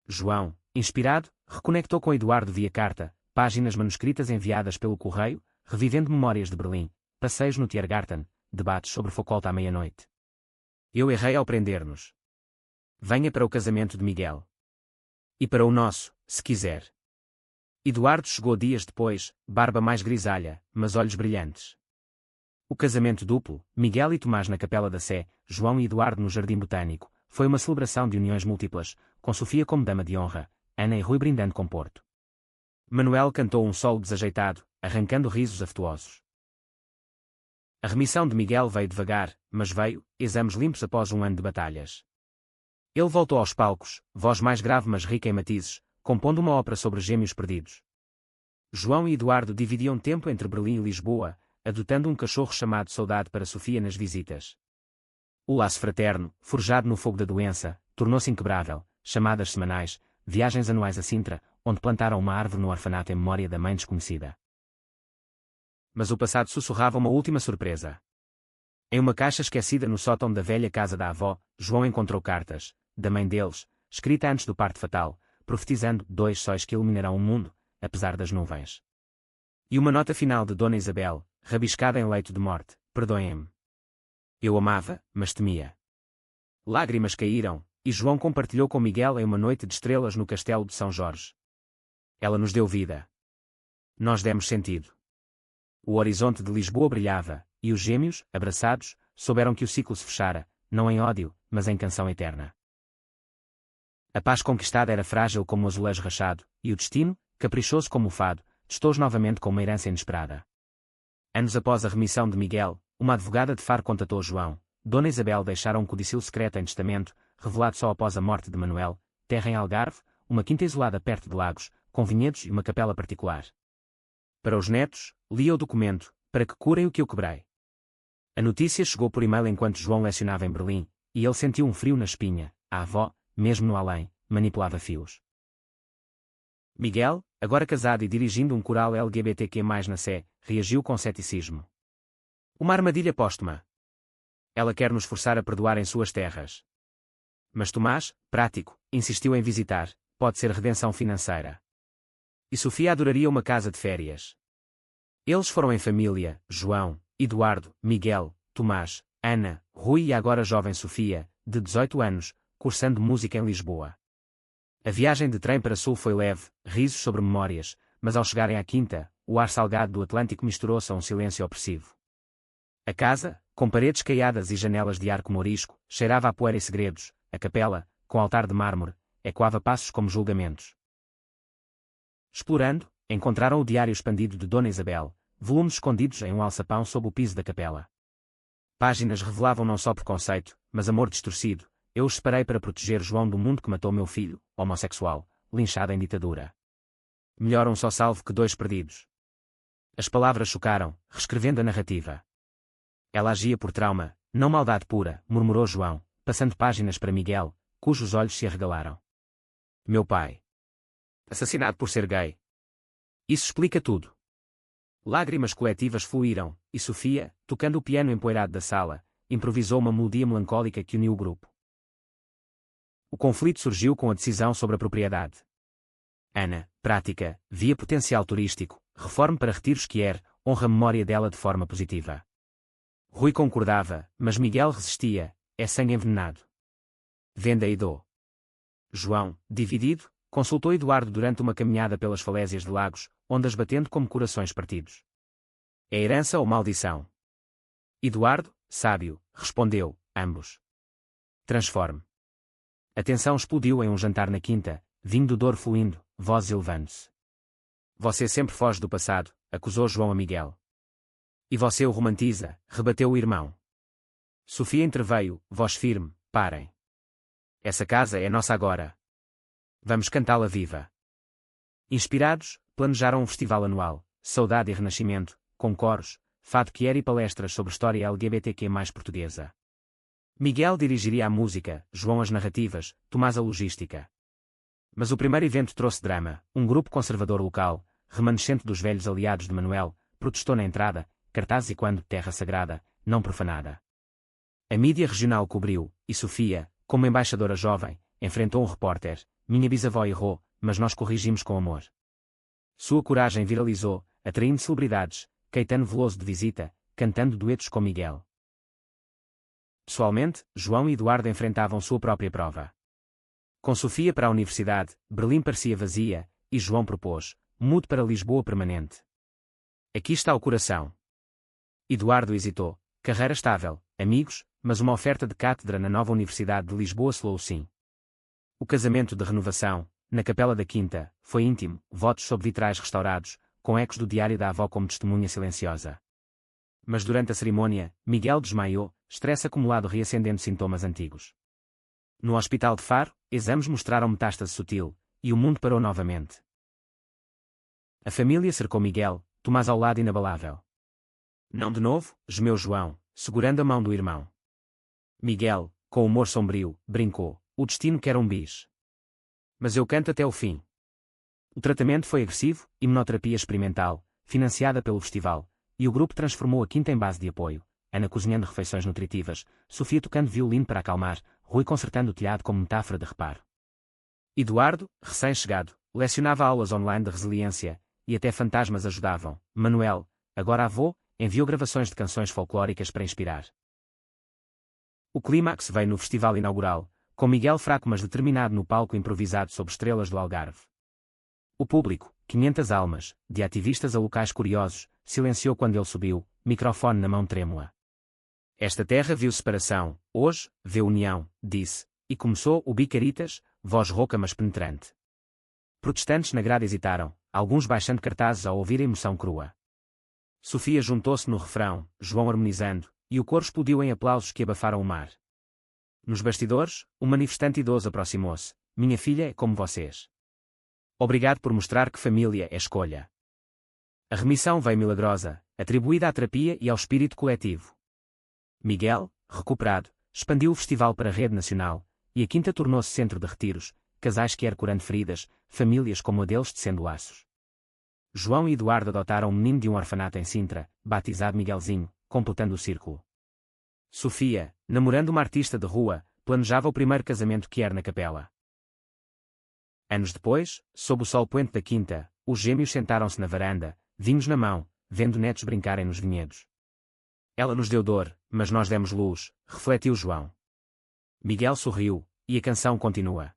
Speaker 1: João, inspirado, reconectou com Eduardo via carta, páginas manuscritas enviadas pelo correio, revivendo memórias de Berlim, passeios no Tiergarten, debates sobre Foucault à meia-noite. Eu errei ao prender-nos. Venha para o casamento de Miguel. E para o nosso, se quiser. Eduardo chegou dias depois, barba mais grisalha, mas olhos brilhantes. O casamento duplo, Miguel e Tomás na Capela da Sé, João e Eduardo no Jardim Botânico, foi uma celebração de uniões múltiplas, com Sofia como dama de honra, Ana e Rui brindando com Porto. Manuel cantou um solo desajeitado, arrancando risos afetuosos. A remissão de Miguel veio devagar, mas veio, exames limpos após um ano de batalhas. Ele voltou aos palcos, voz mais grave mas rica em matizes, compondo uma ópera sobre gêmeos perdidos. João e Eduardo dividiam tempo entre Berlim e Lisboa, adotando um cachorro chamado Saudade para Sofia nas visitas. O laço fraterno, forjado no fogo da doença, tornou-se inquebrável, chamadas semanais, viagens anuais a Sintra, onde plantaram uma árvore no orfanato em memória da mãe desconhecida. Mas o passado sussurrava uma última surpresa. Em uma caixa esquecida no sótão da velha casa da avó, João encontrou cartas, da mãe deles, escrita antes do parto fatal, profetizando 2 sóis que iluminarão o mundo, apesar das nuvens. E uma nota final de Dona Isabel, rabiscada em leito de morte: perdoem-me. Eu amava, mas temia. Lágrimas caíram, e João compartilhou com Miguel em uma noite de estrelas no castelo de São Jorge. Ela nos deu vida. Nós demos sentido. O horizonte de Lisboa brilhava, e os gêmeos, abraçados, souberam que o ciclo se fechara, não em ódio, mas em canção eterna. A paz conquistada era frágil como o azulejo rachado, e o destino, caprichoso como o fado, testou-os novamente com uma herança inesperada. Anos após a remissão de Miguel, uma advogada de Faro contatou João. Dona Isabel deixara um codicilo secreto em testamento, revelado só após a morte de Manuel, terra em Algarve, uma quinta isolada perto de Lagos, com vinhedos e uma capela particular. Para os netos, lia o documento, para que curem o que eu quebrei. A notícia chegou por e-mail enquanto João lecionava em Berlim, e ele sentiu um frio na espinha. A avó, mesmo no além, manipulava fios. Miguel, agora casado e dirigindo um coral LGBTQ+, na Sé, reagiu com ceticismo. Uma armadilha póstuma. Ela quer nos forçar a perdoar em suas terras. Mas Tomás, prático, insistiu em visitar, pode ser redenção financeira. E Sofia adoraria uma casa de férias. Eles foram em família: João, Eduardo, Miguel, Tomás, Ana, Rui e a agora jovem Sofia, de 18 anos, cursando música em Lisboa. A viagem de trem para sul foi leve, risos sobre memórias, mas ao chegarem à quinta, o ar salgado do Atlântico misturou-se a um silêncio opressivo. A casa, com paredes caiadas e janelas de arco mourisco, cheirava a poeira e segredos. A capela, com altar de mármore, ecoava passos como julgamentos. Explorando, encontraram o diário expandido de Dona Isabel, volumes escondidos em um alçapão sob o piso da capela. Páginas revelavam não só preconceito, mas amor distorcido. Eu os separei para proteger João do mundo que matou meu filho, homossexual, linchado em ditadura. Melhor um só salvo que 2 perdidos. As palavras chocaram, reescrevendo a narrativa. Ela agia por trauma, não maldade pura, murmurou João, passando páginas para Miguel, cujos olhos se arregalaram. Meu pai. Assassinado por ser gay. Isso explica tudo. Lágrimas coletivas fluíram, e Sofia, tocando o piano empoeirado da sala, improvisou uma melodia melancólica que uniu o grupo. O conflito surgiu com a decisão sobre a propriedade. Ana, prática, via potencial turístico, reforme para retiros Quier, honra a memória dela de forma positiva. Rui concordava, mas Miguel resistia: é sangue envenenado. Venda e dou. João, dividido, consultou Eduardo durante uma caminhada pelas falésias de Lagos, ondas batendo como corações partidos. É herança ou maldição? Eduardo, sábio, respondeu: ambos. Transforme. A tensão explodiu em um jantar na quinta, vinho do Douro fluindo, vozes elevando-se. Você sempre foge do passado, acusou João a Miguel. E você o romantiza, rebateu o irmão. Sofia interveio, voz firme: parem. Essa casa é nossa agora. Vamos cantá-la viva. Inspirados, planejaram um festival anual, Saudade e Renascimento, com coros, fado Quier e palestras sobre história LGBTQ+ portuguesa. Miguel dirigiria a música, João as narrativas, Tomás a logística. Mas o primeiro evento trouxe drama. Um grupo conservador local, remanescente dos velhos aliados de Manuel, protestou na entrada, cartazes e quando terra sagrada, não profanada. A mídia regional cobriu, e Sofia, Como embaixadora jovem, enfrentou um repórter: minha bisavó errou, mas nós corrigimos com amor. Sua coragem viralizou, atraindo celebridades, Caetano Veloso de visita, cantando duetos com Miguel. Pessoalmente, João e Eduardo enfrentavam sua própria prova. Com Sofia para a universidade, Berlim parecia vazia, e João propôs: mude para Lisboa permanente. Aqui está o coração. Eduardo hesitou: carreira estável, amigos, mas uma oferta de cátedra na nova Universidade de Lisboa selou o sim. O casamento de renovação, na Capela da Quinta, foi íntimo, votos sob vitrais restaurados, com ecos do diário da avó como testemunha silenciosa. Mas durante a cerimônia, Miguel desmaiou, estresse acumulado reacendendo sintomas antigos. No hospital de Faro, exames mostraram metástase sutil, e o mundo parou novamente. A família cercou Miguel, Tomás ao lado inabalável. Não de novo, gemeu João, segurando a mão do irmão. Miguel, com humor sombrio, brincou: o destino quer um bis. Mas eu canto até o fim. O tratamento foi agressivo, imunoterapia experimental, financiada pelo festival, e o grupo transformou a Quinta em base de apoio, Ana cozinhando refeições nutritivas, Sofia tocando violino para acalmar, Rui consertando o telhado como metáfora de reparo. Eduardo, recém-chegado, lecionava aulas online de resiliência, e até fantasmas ajudavam. Manuel, agora avô, enviou gravações de canções folclóricas para inspirar. O clímax veio no festival inaugural, com Miguel fraco mas determinado no palco improvisado sob estrelas do Algarve. O público, 500 almas, de ativistas a locais curiosos, silenciou quando ele subiu, microfone na mão trêmula. Esta terra viu separação, hoje, vê união, disse, e começou o Bicaritas, voz rouca mas penetrante. Protestantes na grade hesitaram, alguns baixando cartazes ao ouvir a emoção crua. Sofia juntou-se no refrão, João harmonizando, e o coro explodiu em aplausos que abafaram o mar. Nos bastidores, um manifestante idoso aproximou-se: minha filha é como vocês. Obrigado por mostrar que família é escolha. A remissão veio milagrosa, atribuída à terapia e ao espírito coletivo. Miguel, recuperado, expandiu o festival para a rede nacional, e a Quinta tornou-se centro de retiros, casais que curando feridas, famílias como a deles tecendo laços. João e Eduardo adotaram um menino de um orfanato em Sintra, batizado Miguelzinho, completando o círculo. Sofia, namorando uma artista de rua, planejava o primeiro casamento que era na capela. Anos depois, sob o sol poente da Quinta, os gêmeos sentaram-se na varanda, vinhos na mão, vendo netos brincarem nos vinhedos. Ela nos deu dor, mas nós demos luz, refletiu João. Miguel sorriu, e a canção continua.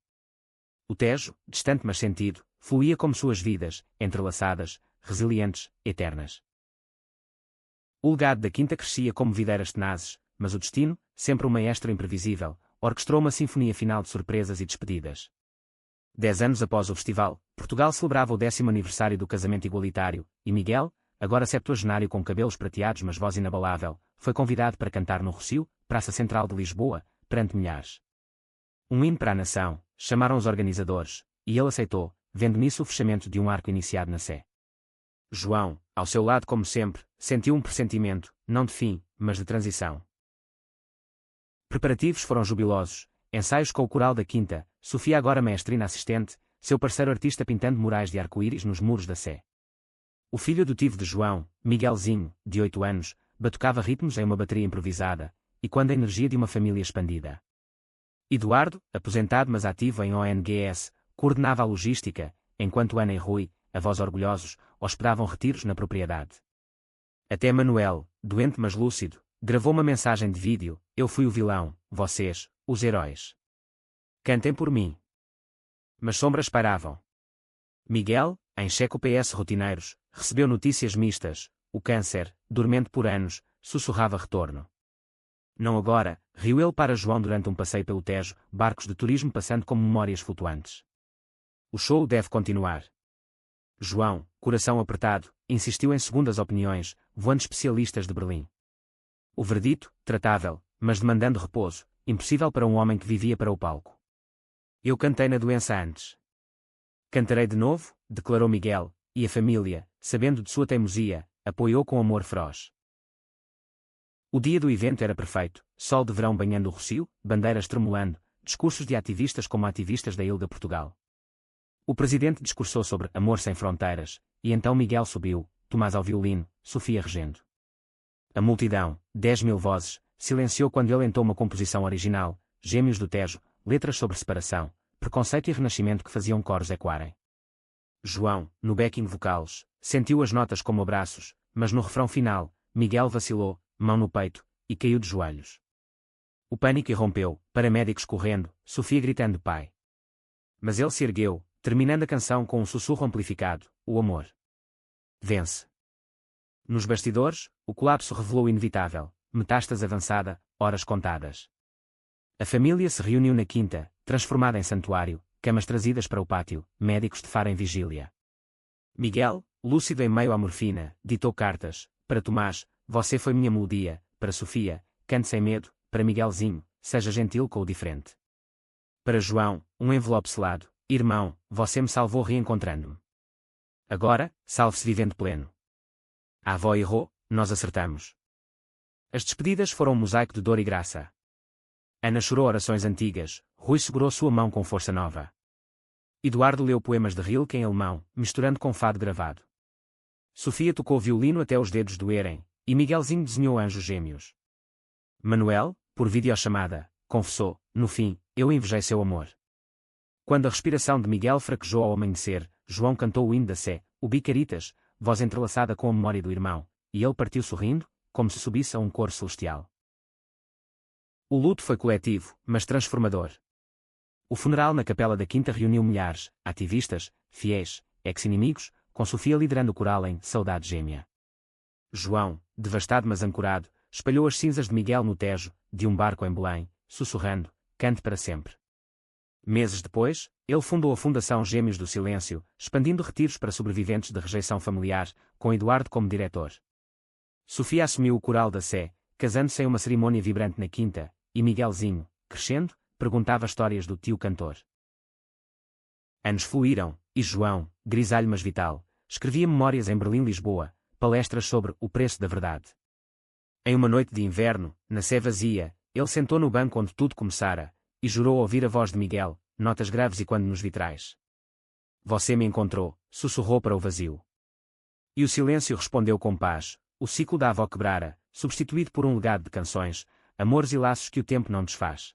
Speaker 1: O Tejo, distante mas sentido, fluía como suas vidas, entrelaçadas, resilientes, eternas. O legado da Quinta crescia como videiras tenazes, mas o destino, sempre um maestro imprevisível, orquestrou uma sinfonia final de surpresas e despedidas. 10 anos após o festival, Portugal celebrava o 10º aniversário do casamento igualitário, e Miguel, agora septuagenário com cabelos prateados mas voz inabalável, foi convidado para cantar no Rossio, Praça Central de Lisboa, perante milhares. Um hino para a nação, chamaram os organizadores, e ele aceitou, vendo nisso o fechamento de um arco iniciado na Sé. João, ao seu lado como sempre, sentiu um pressentimento, não de fim, mas de transição. Preparativos foram jubilosos, ensaios com o coral da Quinta, Sofia agora maestrina assistente, seu parceiro artista pintando murais de arco-íris nos muros da Sé. O filho adotivo de João, Miguelzinho, de 8 anos, batucava ritmos em uma bateria improvisada, e quando a energia de uma família expandida. Eduardo, aposentado mas ativo em ONGS, coordenava a logística, enquanto Ana e Rui, avós orgulhosos, hospedavam retiros na propriedade. Até Manuel, doente mas lúcido, gravou uma mensagem de vídeo: eu fui o vilão, vocês, os heróis. Cantem por mim. Mas sombras pairavam. Miguel, em cheque PS rotineiros, recebeu notícias mistas: o câncer, dormente por anos, sussurrava retorno. Não agora, riu ele para João durante um passeio pelo Tejo, barcos de turismo passando como memórias flutuantes. O show deve continuar. João, coração apertado, insistiu em segundas opiniões, voando especialistas de Berlim. O verdito, tratável, mas demandando repouso, impossível para um homem que vivia para o palco. Eu cantei na doença antes. Cantarei de novo, declarou Miguel, e a família, sabendo de sua teimosia, apoiou com amor feroz. O dia do evento era perfeito, sol de verão banhando o Rossio, bandeiras tremulando, discursos de ativistas como ativistas da Ilha Portugal. O presidente discursou sobre amor sem fronteiras, e então Miguel subiu, Tomás ao violino, Sofia regendo. A multidão, 10.000 vozes, silenciou quando ele entoou uma composição original, Gêmeos do Tejo, letras sobre separação, preconceito e renascimento que faziam coros ecoarem. João, no backing vocals, sentiu as notas como abraços, mas no refrão final, Miguel vacilou, mão no peito, e caiu de joelhos. O pânico irrompeu, paramédicos correndo, Sofia gritando pai. Mas ele se ergueu, terminando a canção com um sussurro amplificado: o amor vence. Nos bastidores, o colapso revelou o inevitável, metástase avançada, horas contadas. A família se reuniu na quinta, transformada em santuário, camas trazidas para o pátio, médicos de faro em vigília. Miguel, lúcido em meio à morfina, ditou cartas: para Tomás, você foi minha melodia; para Sofia, cante sem medo; para Miguelzinho, seja gentil com o diferente. Para João, um envelope selado: irmão, você me salvou reencontrando-me. Agora, salve-se vivendo pleno. A avó errou, nós acertamos. As despedidas foram um mosaico de dor e graça. Ana chorou orações antigas, Rui segurou sua mão com força nova. Eduardo leu poemas de Rilke em alemão, misturando com fado gravado. Sofia tocou violino até os dedos doerem, e Miguelzinho desenhou anjos gêmeos. Manuel, por videochamada, confessou: no fim, eu invejei seu amor. Quando a respiração de Miguel fraquejou ao amanhecer, João cantou o hino da Sé, o Bicaritas, voz entrelaçada com a memória do irmão, e ele partiu sorrindo, como se subisse a um coro celestial. O luto foi coletivo, mas transformador. O funeral na capela da Quinta reuniu milhares, ativistas, fiéis, ex-inimigos, com Sofia liderando o coral em Saudade Gêmea. João, devastado mas ancorado, espalhou as cinzas de Miguel no Tejo, de um barco em Belém, sussurrando: cante para sempre. Meses depois, ele fundou a Fundação Gêmeos do Silêncio, expandindo retiros para sobreviventes de rejeição familiar, com Eduardo como diretor. Sofia assumiu o coral da Sé, casando-se em uma cerimônia vibrante na Quinta, e Miguelzinho, crescendo, perguntava histórias do tio cantor. Anos fluíram, e João, grisalho mas vital, escrevia memórias em Berlim-Lisboa, palestras sobre o preço da verdade. Em uma noite de inverno, na Sé vazia, ele sentou no banco onde tudo começara, e jurou ouvir a voz de Miguel, notas graves e quando nos vitrais. Você me encontrou, sussurrou para o vazio. E o silêncio respondeu com paz: o ciclo da avó quebrara, substituído por um legado de canções, amores e laços que o tempo não desfaz.